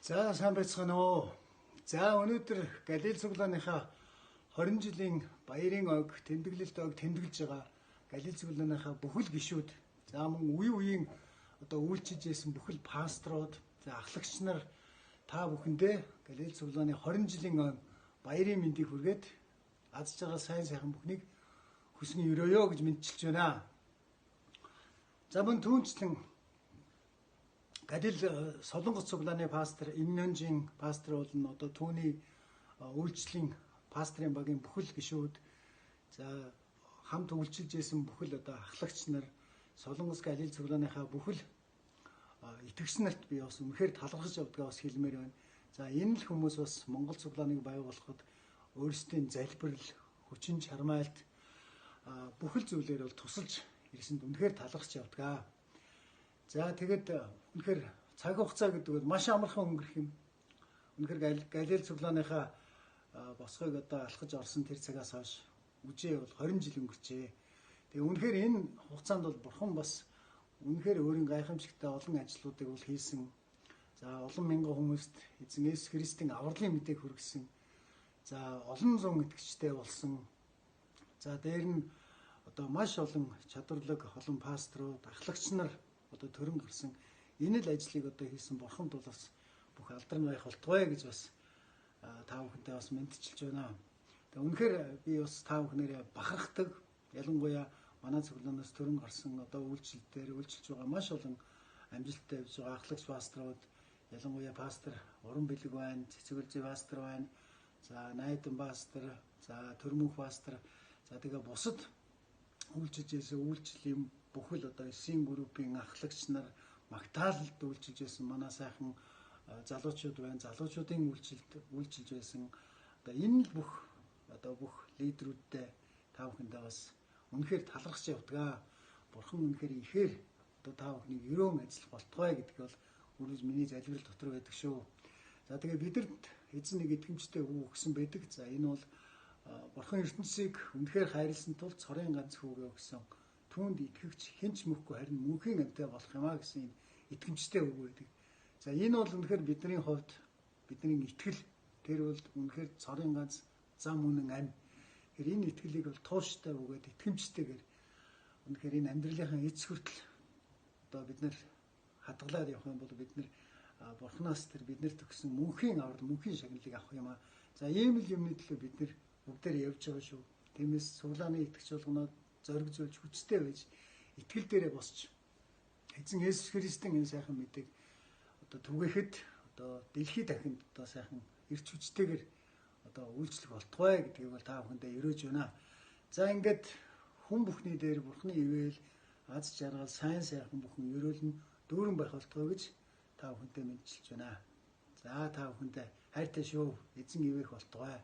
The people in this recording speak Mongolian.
За сайн байцгаана уу. За өнөөдөр Галил цуглааныхаа 20 жилийн баярын ог тэмдэглэлт ог тэмдэглэж байгаа Галил цуглааныхаа бүхэл гишүүд за мөн үеийн үйлчилж байсан бүхэл пасторууд за ахлагч нар та бүхэндээ Галил цуглааны 20 жилийн ог баярын мэндийг хүргээд аз жаргал сайн сайхан бүхнийг хүсгэн өрөөё гэж мэдчилж байна. За мөн түүнчлэн Галил Солонгос цуглааны пастор Имнонжийн пастор болон түүний үйлчлэлийн пастрын багийн бүхэл гишүүд за хамт үйлчилж байсан бүхэл ахлагч нар Солонгос Галил цуглааныхаа бүхэл итгэгч нарт би бас үнэхээр талархаж явдгаа бас хэлмээр байна. За энэ л хүмүүс бас Монгол цуглааныг байгуулахад өөрсдийн залбирал, хүчин чармайлт бүхэл зүйлээр бол тусалж ирсэнд үнэхээр талархаж явдгаа. За тэгэд үнэхээр цаг хугацаа гэдэг бол маш амархан өнгөрөх юм. Үнэхээр Галил цуглааныхаа босгойг алхаж орсон тэр цагаас хойш үжээ бол 20 жил өнгөрчээ. Тэгээ үнэхээр энэ хугацаанд бол бурхан бас үнэхээр өөрийн гайхамшигтай олон ажлуудыг бол хийсэн. За олон мянган хүмүүст эзэн Есүс Христийн авралын мэдээг хүргэсэн. За олон зуун итгэгчтэй болсон. За дээр нь маш олон чадварлаг олон пасторууд, ахлагч нар төрөн гарсан энэ л ажлыг хийсэн бурханд бол бас бүх алдар нь байх болтугай гэж бас та бүхэнтэй бас мэдчилж байна. Тэгээ үнэхээр би бас та бүхнээрээ бахархдаг. Ялангуяа манай цуглаанаас төрөн гарсан үйлчлэлээр үйлчилж байгаа маш олон амжилттай явж байгаа ахлагч пасторууд, ялангуяа пастор Уран Бэлэг байна, Цэцгэлзээ пастор байна. За Найдан пастор, за Төрмөх пастор, за тэгээ бусад үйлчилж байсан үйлчлэлийн бүхэл эсийн группийн ахлагч нар магтаалд үйлчилж байсан манай сайхан залуучууд байна. Залуучуудын үйлчилж байсан энэ л бүх лидерүүдтэй та бүхэндээ бас үнэхээр талархаж явдгаа. Бурхан үнэхээр ихээр та бүхнийг өрөөн ажиллах болтугай гэдэг бол үргэлж миний залбирал дотор байдаг шүү. За тэгээ бидэнд эзэн нэг итгэмжтэй хүү өгсөн байдаг. За энэ бол бурхан ертөнцийг үнэхээр хайрлсан тул цорын ганц хүүгээ өгсөн. Түүнд итгэгч хинч мөхгүй харин мөнхийн амьтаа болох юмаа гэсэн итгэмжтэй үг байдаг. За энэ бол үнэхээр бидний хувьд бидний итгэл тэр бол үнэхээр цорын ганц зам үнэн ам. Тэр энэ итгэлийг бол тууштай бөгөөд итгэмжтэйгээр үнэхээр энэ амьдралынхаа эц хүртэл бид нар хадгалаад явах юм бол бид нар бурханаас тэр биднэрт өгсөн мөнхийн аврал, мөнхийн шагналыг авах юм аа. За ийм л юмны төлөө бид нар бүгдээр явж байгаа шүү. Тиймээс цуглааны итгэж болгоноо зориг зөвж хүчтэй байж итгэл дээрээ босч эзэн Есүс Христийн энэ сайхан мэдээг түгээхэд дэлхийд дахинд сайхан эрч хүчтэйгээр үйлчлэх болтугай гэдгийг бол та бүхэндээ өрөөж байна. За ингээд хүн бүхний дээр бурхны ивэл аз жаргал сайн сайхан бүхэн өрөөлн дүүрэн байх болтугай гэж та бүхэндээ мэдчилж байна. За та бүхэндээ хайртай шүү. Эзэн ивэх болтугай.